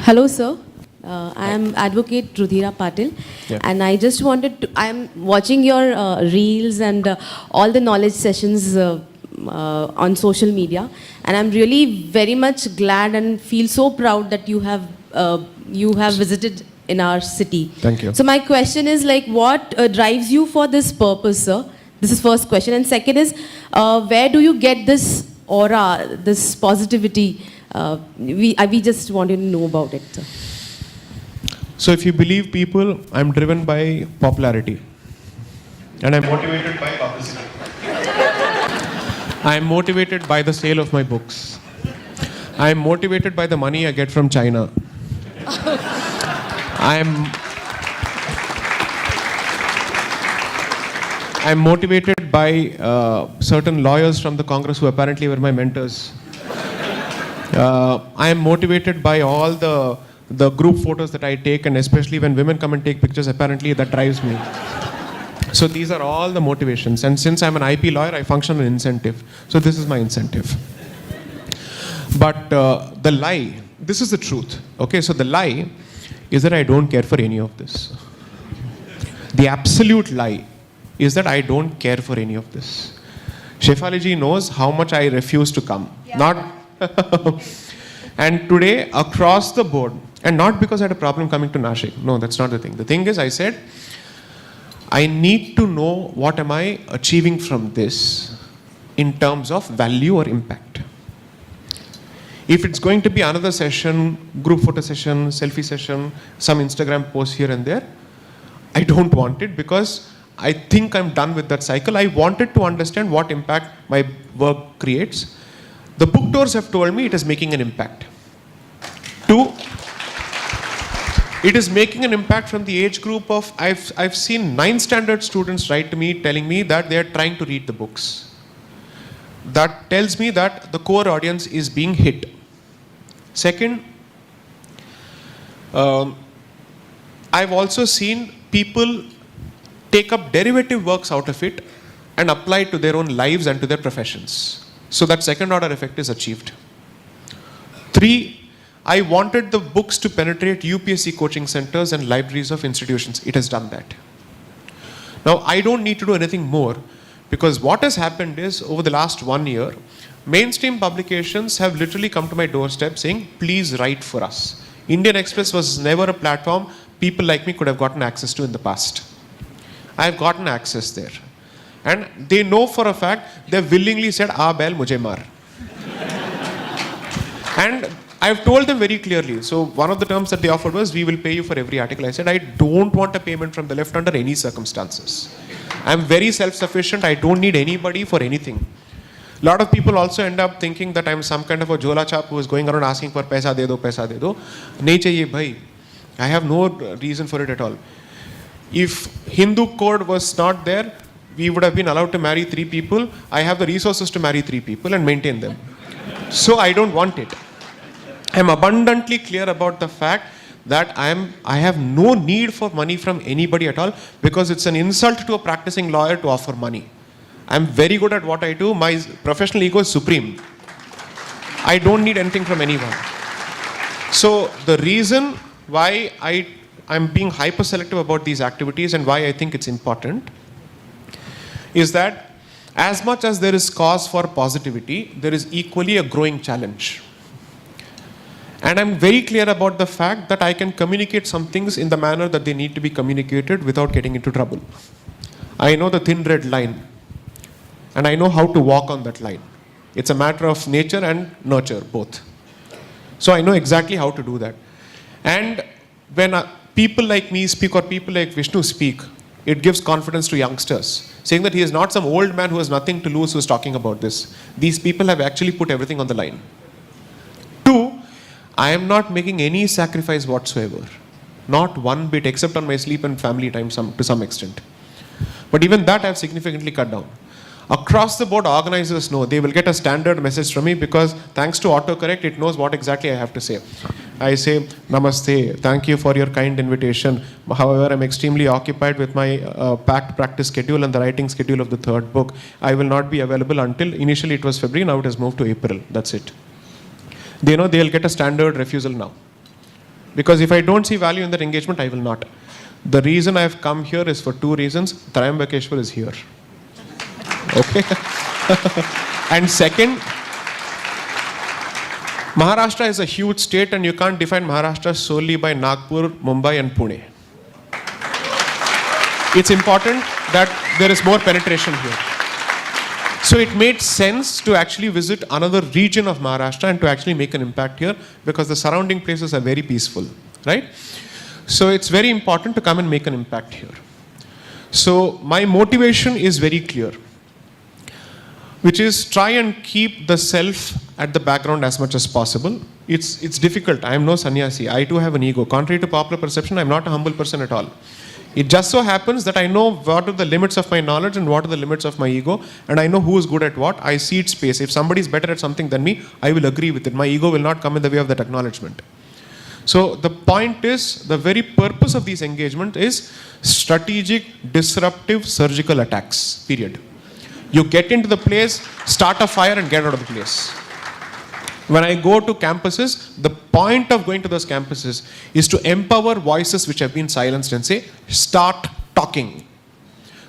Hello, sir. I am Advocate Rudhira Patil, and I just wanted to. I am watching your reels and all the knowledge sessions on social media, and I'm really very much glad and feel so proud that you have visited in our city. Thank you. So my question is like, what drives you for this purpose, sir? This is first question, and second is, where do you get this aura, this positivity? We just wanted to know about it, sir. So if you believe people, I'm driven by popularity. And I'm motivated by publicity. I'm motivated by the sale of my books. I'm motivated by the money I get from China. I'm motivated by certain lawyers from the Congress who apparently were my mentors. I am motivated by all the group photos that I take, and especially when women come and take pictures, apparently that drives me. So these are all the motivations. And since I'm an IP lawyer, I function on incentive. So this is my incentive. But the lie, this is the truth. Okay, so the lie is that I don't care for any of this. The absolute lie is that I don't care for any of this. Shefali ji knows how much I refuse to come. Yeah. Not and today, across the board, and not because I had a problem coming to Nashik. No, that's not the thing. The thing is, I said, I need to know what am I achieving from this in terms of value or impact. If it's going to be another session, group photo session, selfie session, some Instagram post here and there, I don't want it because I think I'm done with that cycle. I wanted to understand what impact my work creates. The book tours have told me it is making an impact. 2, it is making an impact from the age group of, I've seen 9th standard students write to me telling me that they are trying to read the books. That tells me that the core audience is being hit. Second, I've also seen people take up derivative works out of it and apply it to their own lives and to their professions. So that second order effect is achieved. 3, I wanted the books to penetrate UPSC coaching centers and libraries of institutions. It has done that. Now, I don't need to do anything more because what has happened is over the last 1 year, mainstream publications have literally come to my doorstep saying, please write for us. Indian Express was never a platform people like me could have gotten access to in the past. I have gotten access there. And they know for a fact, they willingly said, "Aa bel mujhe maar." And I've told them very clearly. So one of the terms that they offered was, we will pay you for every article. I said, I don't want a payment from the left under any circumstances. I'm very self-sufficient. I don't need anybody for anything. A lot of people also end up thinking that I'm some kind of a Jola chap who is going around asking for paisa de do, paisa de do. Nahi chahiye bhai. I have no reason for it at all. If Hindu code was not there, we would have been allowed to marry 3 people. I have the resources to marry 3 people and maintain them. So I don't want it. I'm abundantly clear about the fact that I have no need for money from anybody at all because it's an insult to a practicing lawyer to offer money. I'm very good at what I do. My professional ego is supreme. I don't need anything from anyone. So the reason why I'm being hyper-selective about these activities and why I think it's important is that as much as there is cause for positivity, there is equally a growing challenge. And I'm very clear about the fact that I can communicate some things in the manner that they need to be communicated without getting into trouble. I know the thin red line, and I know how to walk on that line. It's a matter of nature and nurture, both. So I know exactly how to do that. And when people like me speak or people like Vishnu speak, it gives confidence to youngsters, saying that he is not some old man who has nothing to lose who is talking about this. These people have actually put everything on the line. 2, I am not making any sacrifice whatsoever. Not one bit, except on my sleep and family time to some extent. But even that I have significantly cut down. Across the board, organizers know they will get a standard message from me because thanks to autocorrect, it knows what exactly I have to say. I say, Namaste, thank you for your kind invitation. However, I'm extremely occupied with my packed practice schedule and the writing schedule of the 3rd book. I will not be available until, initially it was February, now it has moved to April. That's it. They know they'll get a standard refusal now. Because if I don't see value in that engagement, I will not. The reason I have come here is for two reasons. Trayambakeshwar is here. Okay? And second, Maharashtra is a huge state and you can't define Maharashtra solely by Nagpur, Mumbai and Pune. It's important that there is more penetration here. So it made sense to actually visit another region of Maharashtra and to actually make an impact here because the surrounding places are very peaceful, right? So it's very important to come and make an impact here. So my motivation is very clear, which is try and keep the self at the background as much as possible. It's difficult. I am no sannyasi. I too have an ego. Contrary to popular perception, I am not a humble person at all. It just so happens that I know what are the limits of my knowledge and what are the limits of my ego, and I know who is good at what. I cede space. If somebody is better at something than me, I will agree with it. My ego will not come in the way of that acknowledgement. So the point is, the very purpose of these engagements is strategic, disruptive, surgical attacks, period. You get into the place, start a fire and get out of the place. When I go to campuses, the point of going to those campuses is to empower voices which have been silenced and say, start talking.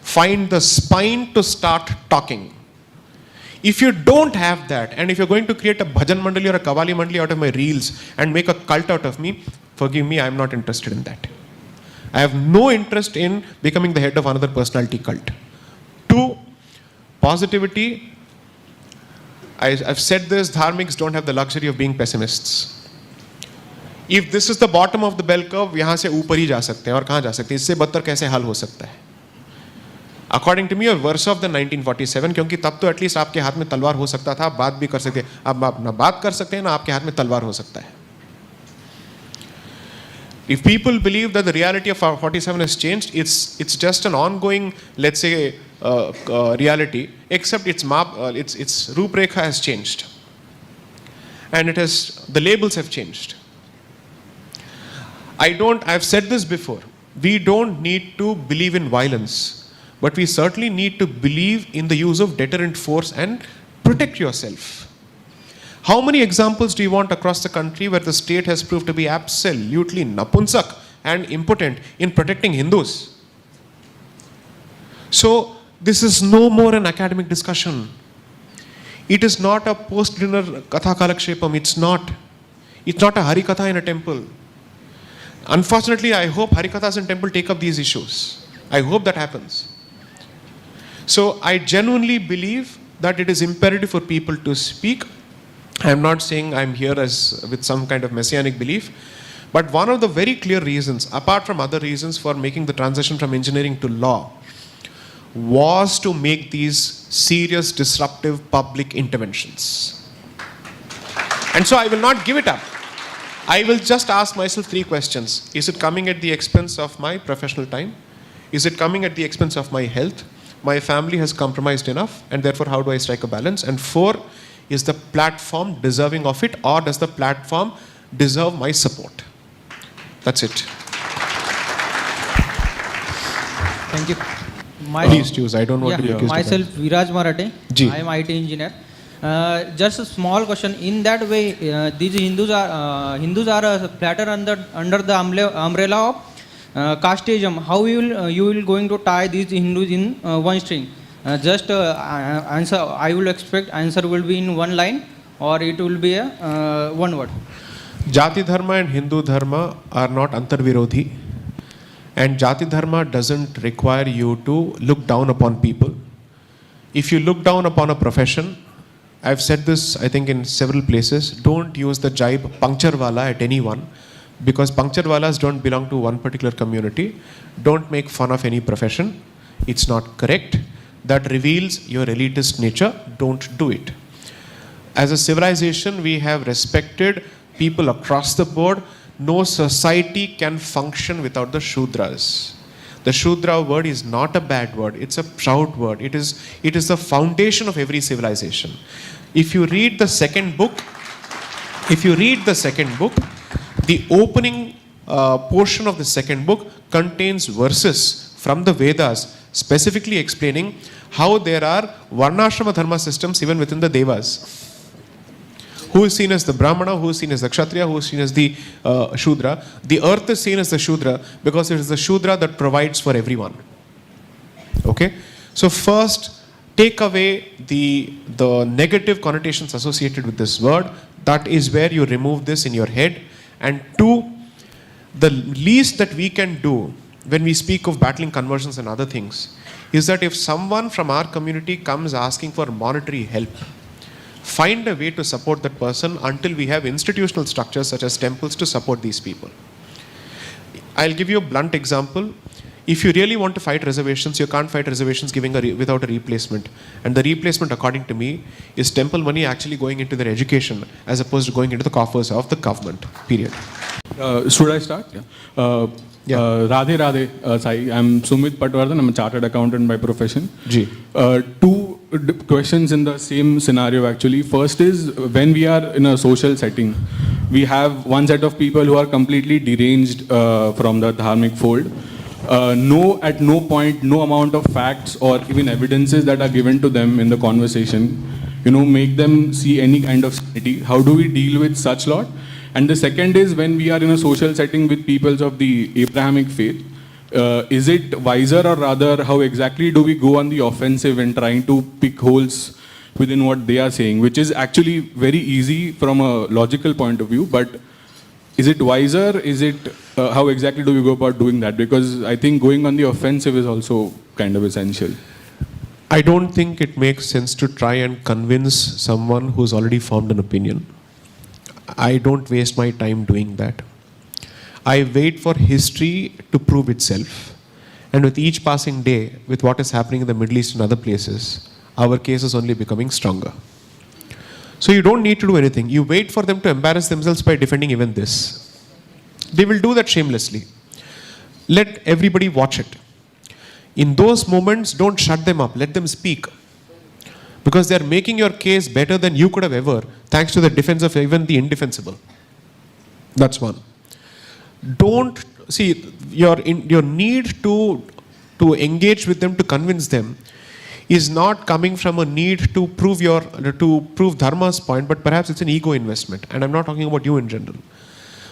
Find the spine to start talking. If you don't have that, and if you're going to create a bhajan mandali or a kavali mandali out of my reels and make a cult out of me, forgive me, I'm not interested in that. I have no interest in becoming the head of another personality cult. 2, positivity. I've said this, dharmiks don't have the luxury of being pessimists. If this is the bottom of the bell curve, यहाँ से ऊपर ही जा सकते हैं और कहाँ जा सकते हैं, इससे बदतर कैसे हल हो सकता है? According to me, a verse of the 1947, क्योंकि तब तो एटलीस्ट आपके हाथ में तलवार हो सकता था, आप बात भी कर सकते हैं. अब आप ना बात कर सकते हैं ना आपके हाथ में तलवार हो सकता है. If people believe that the reality of 47 has changed, it's just an ongoing, let's say, reality, except its Ruprekha has changed. And the labels have changed. I've said this before, we don't need to believe in violence, but we certainly need to believe in the use of deterrent force and protect yourself. How many examples do you want across the country where the state has proved to be absolutely napunsak and impotent in protecting Hindus? So, this is no more an academic discussion. It is not a post-dinner katha kalakshepam. It's not. It's not a harikatha in a temple. Unfortunately, I hope harikathas in temple take up these issues. I hope that happens. So, I genuinely believe that it is imperative for people to speak. I am not saying I am here with some kind of messianic belief, but one of the very clear reasons, apart from other reasons for making the transition from engineering to law, was to make these serious disruptive public interventions. And so I will not give it up. I will just ask myself 3 questions. Is it coming at the expense of my professional time? Is it coming at the expense of my health? My family has compromised enough, and therefore how do I strike a balance? And 4, is the platform deserving of it, or does the platform deserve my support? That's it. Thank you. Please choose. I don't want to be accused myself, of that. Viraj Marathe. Ji. I am IT engineer. Just a small question. In that way, these Hindus are flatter under the umbrella of casteism. How you will going to tie these Hindus in one string? Just answer. I will expect answer will be in one line, or it will be a one word. Jati Dharma and Hindu Dharma are not antarvirodhi, and Jati Dharma doesn't require you to look down upon people. If you look down upon a profession, I've said this I think in several places, don't use the jibe puncture wala at anyone, because puncture walas don't belong to one particular community. Don't make fun of any profession. It's not correct. That reveals your elitist nature. Don't do it. As a civilization, we have respected people across the board. No society can function without the Shudras. The Shudra word is not a bad word. It's a proud word. It is the foundation of every civilization. If you read the second book, the opening portion of the second book contains verses from the Vedas specifically explaining how there are Varnashrama Dharma systems even within the Devas. Who is seen as the Brahmana, who is seen as the Kshatriya, who is seen as the Shudra. The earth is seen as the Shudra because it is the Shudra that provides for everyone. Okay? So first, take away the negative connotations associated with this word. That is where you remove this in your head. And two, the least that we can do when we speak of battling conversions and other things is that if someone from our community comes asking for monetary help, find a way to support that person until we have institutional structures such as temples to support these people. I'll give you a blunt example. If you really want to fight reservations, you can't fight reservations without a replacement. And the replacement, according to me, is temple money actually going into their education as opposed to going into the coffers of the government. Period. Should I start? Yeah. Radhe Radhe, Sai. I'm Sumit Patwardhan. I'm a chartered accountant by profession. Ji. Two questions in the same scenario actually. First is when we are in a social setting, we have one set of people who are completely deranged from the dharmic fold. At no point, no amount of facts or even evidences that are given to them in the conversation, make them see any kind of sanity. How do we deal with such lot? And the second is when we are in a social setting with peoples of the Abrahamic faith, is it wiser or rather how exactly do we go on the offensive in trying to pick holes within what they are saying, which is actually very easy from a logical point of view, but is it wiser? Is it how exactly do we go about doing that? Because I think going on the offensive is also kind of essential. I don't think it makes sense to try and convince someone who's already formed an opinion. I don't waste my time doing that. I wait for history to prove itself. And with each passing day, with what is happening in the Middle East and other places, our case is only becoming stronger. So you don't need to do anything. You wait for them to embarrass themselves by defending even this. They will do that shamelessly. Let everybody watch it. In those moments, don't shut them up. Let them speak. Because they are making your case better than you could have ever, thanks to the defense of even the indefensible. That's one. Don't see your need to engage with them, to convince them, is not coming from a need to prove Dharma's point, but perhaps it's an ego investment. And I'm not talking about you in general.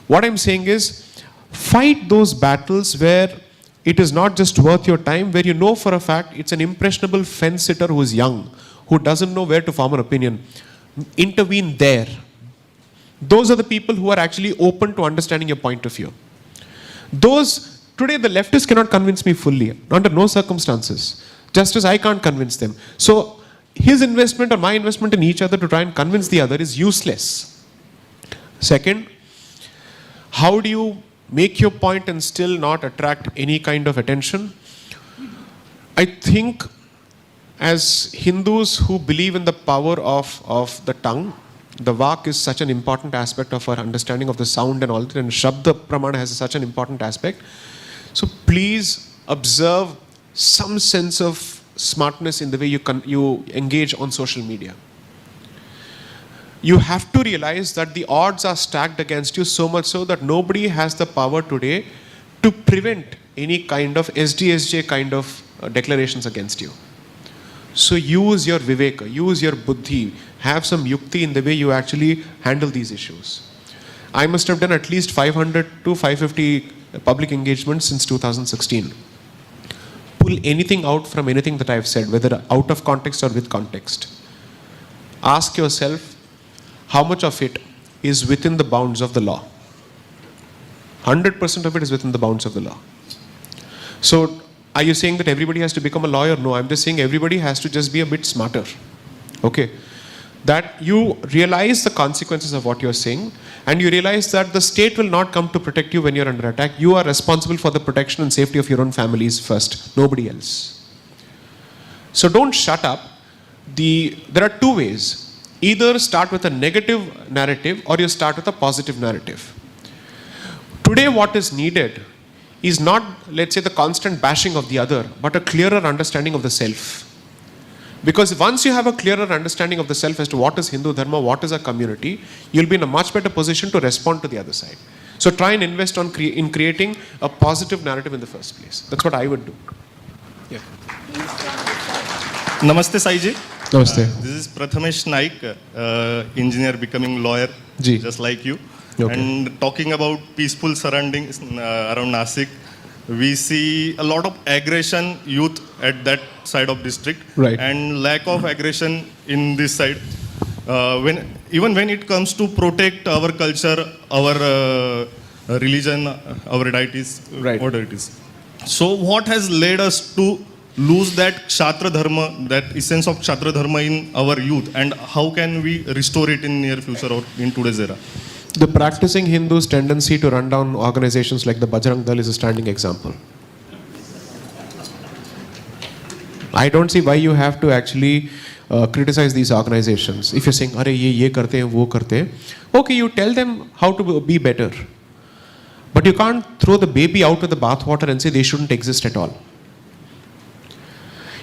What I'm saying is, fight those battles where it is not just worth your time, where you know for a fact it's an impressionable fence sitter who is young, who doesn't know where to form an opinion. Intervene there. Those are the people who are actually open to understanding your point of view. Today the leftists cannot convince me fully, under no circumstances. Just as I can't convince them. So his investment or my investment in each other to try and convince the other is useless. Second, how do you make your point and still not attract any kind of attention? I think as Hindus who believe in the power of the tongue, the Vak is such an important aspect of our understanding of the sound and all that, and Shabda Pramana has such an important aspect. So please observe some sense of smartness in the way you engage on social media. You have to realize that the odds are stacked against you, so much so that nobody has the power today to prevent any kind of SDSJ kind of declarations against you. So use your viveka, use your buddhi, have some yukti in the way you actually handle these issues. I must have done at least 500 to 550 public engagements since 2016. Pull anything out from anything that I've said, whether out of context or with context. Ask yourself, how much of it is within the bounds of the law? 100% of it is within the bounds of the law. So, are you saying that everybody has to become a lawyer? No, I'm just saying everybody has to just be a bit smarter. Okay? That you realize the consequences of what you're saying, and you realize that the state will not come to protect you when you're under attack. You are responsible for the protection and safety of your own families first, nobody else. So don't shut up. There are two ways. Either start with a negative narrative or you start with a positive narrative. Today what is needed is not, let's say, the constant bashing of the other, but a clearer understanding of the self. Because once you have a clearer understanding of the self as to what is Hindu Dharma, what is a community, you'll be in a much better position to respond to the other side. So try and invest in creating a positive narrative in the first place. That's what I would do. Yeah. Namaste, Saiji. Namaste. This is Prathamesh Naik, engineer becoming lawyer, Ji. just like you. Okay. And talking about peaceful surroundings around Nasik, we see a lot of aggression youth at that side of district, Right. and lack of aggression in this side. Even when it comes to protect our culture, our religion, our deities, Right. whatever it is. So what has led us to lose that Kshatriya Dharma, that essence of Kshatriya Dharma in our youth, and how can we restore it in near future or in today's era? The practicing Hindus' tendency to run down organizations like the Bajrang Dal is a standing example. I don't see why you have to actually criticize these organizations. If you're saying, "Arey ye karte hain, wo karte hain," okay, you tell them how to be better. But you can't throw the baby out with the bathwater and say they shouldn't exist at all.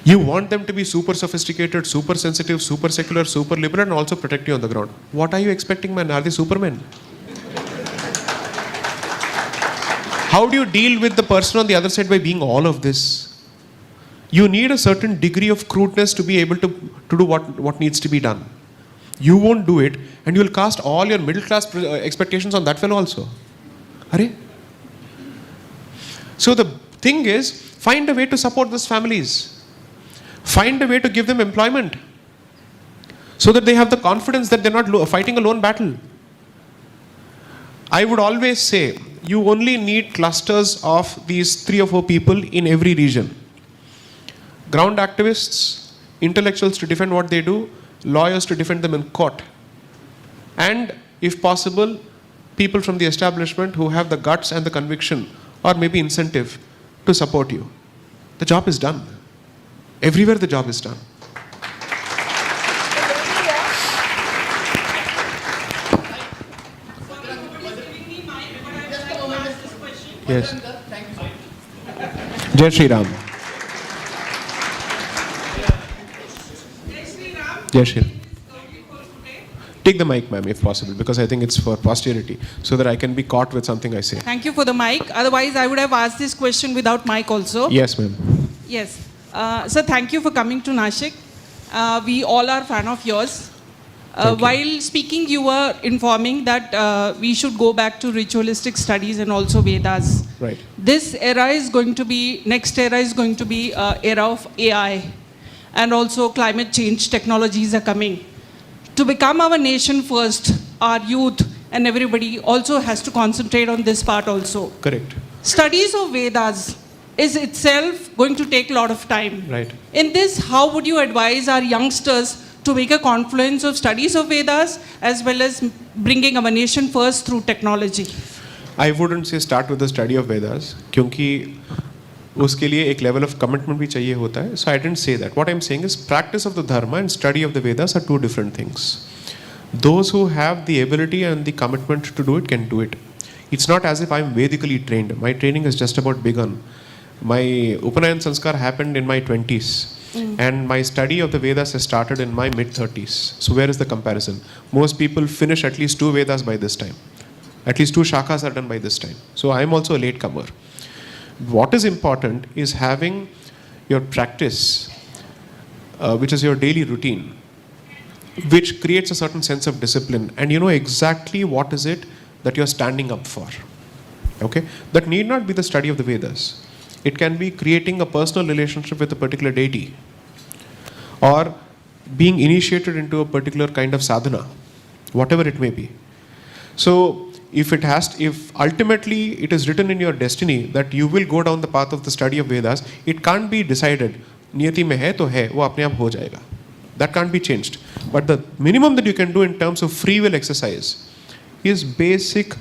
You want them to be super sophisticated, super sensitive, super secular, super liberal, and also protect you on the ground. What are you expecting, man? Are they supermen? How do you deal with the person on the other side by being all of this? You need a certain degree of crudeness to be able to do what needs to be done. You won't do it, and you'll cast all your middle class expectations on that fellow also. Are? So the thing is, find a way to support these families. Find a way to give them employment so that they have the confidence that they're not fighting a lone battle. I would always say you only need clusters of these 3 or 4 people in every region. Ground activists, intellectuals to defend what they do, lawyers to defend them in court, and if possible, people from the establishment who have the guts and the conviction or maybe incentive to support you. The job is done. Everywhere the job is done. Yes. Jai Shri Ram. Jai Shri Ram. Take the mic, ma'am, if possible, because I think it's for posterity, so that I can be caught with something I say. Thank you for the mic. Otherwise, I would have asked this question without mic also. Yes, ma'am. Yes. Sir, thank you for coming to Nashik. We all are fan of yours. While speaking, you were informing that we should go back to ritualistic studies and also Vedas. Right. This era is going to be, next era is going to be era of AI, and also climate change technologies are coming. To become our nation first, our youth and everybody also has to concentrate on this part also. Correct. Studies of Vedas is itself going to take a lot of time. Right. In this, how would you advise our youngsters to make a confluence of studies of Vedas as well as bringing our nation first through technology? I wouldn't say start with the study of Vedas, क्योंकि उसके लिए एक level of commitment भी चाहिए होता है. So I didn't say that. What I'm saying is practice of the dharma and study of the Vedas are 2 different things. Those who have the ability and the commitment to do it can do it. It's not as if I'm Vedically trained. My training has just about begun. My Upanayan Sanskar happened in my 20s. And my study of the Vedas has started in my mid-30s. So where is the comparison? Most people finish at least 2 Vedas by this time. At least 2 shakhas are done by this time. So I'm also a latecomer. What is important is having your practice, which is your daily routine, which creates a certain sense of discipline, and you know exactly what is it that you're standing up for. Okay? That need not be the study of the Vedas. It can be creating a personal relationship with a particular deity, or being initiated into a particular kind of sadhana, whatever it may be. So if ultimately it is written in your destiny that you will go down the path of the study of Vedas, it can't be decided. Niyati mein hai to hai, wo apne aap ho jayega. That can't be changed. But the minimum that you can do in terms of free will exercise is basic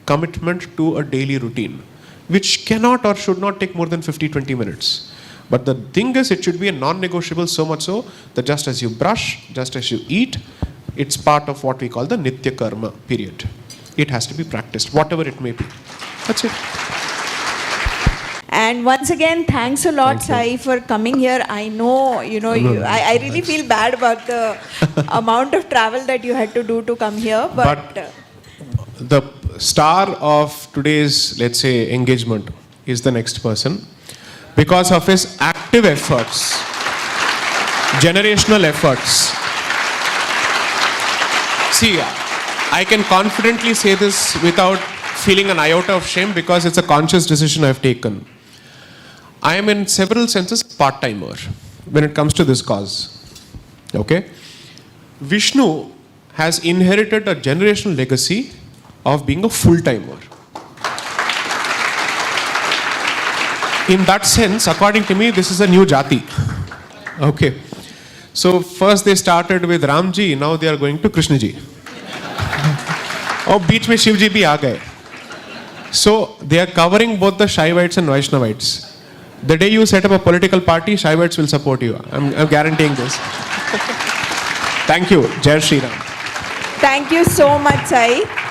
commitment to a daily routine, which cannot or should not take more than 50-20 minutes. But the thing is, it should be a non-negotiable, so much so that just as you brush, just as you eat, it's part of what we call the Nitya Karma period. It has to be practiced, whatever it may be. That's it. And once again, thanks a lot, Sai, for coming here. I know, I really feel bad about the amount of travel that you had to do to come here. But the star of today's, let's say, engagement is the next person. Because of his active efforts, generational efforts. See, I can confidently say this without feeling an iota of shame because it's a conscious decision I've taken. I am in several senses part-timer when it comes to this cause. Okay? Vishnu has inherited a generational legacy of being a full-timer. In that sense, according to me, this is a new jati. Okay. So first they started with Ramji, now they are going to Krishnaji. और बीच में शिव जी भी आ गए. So they are covering both the Shaivites and Vaishnavites. The day you set up a political party, Shaivites will support you. I'm guaranteeing this. Thank you. Jai Shri Ram. Thank you so much, Sai.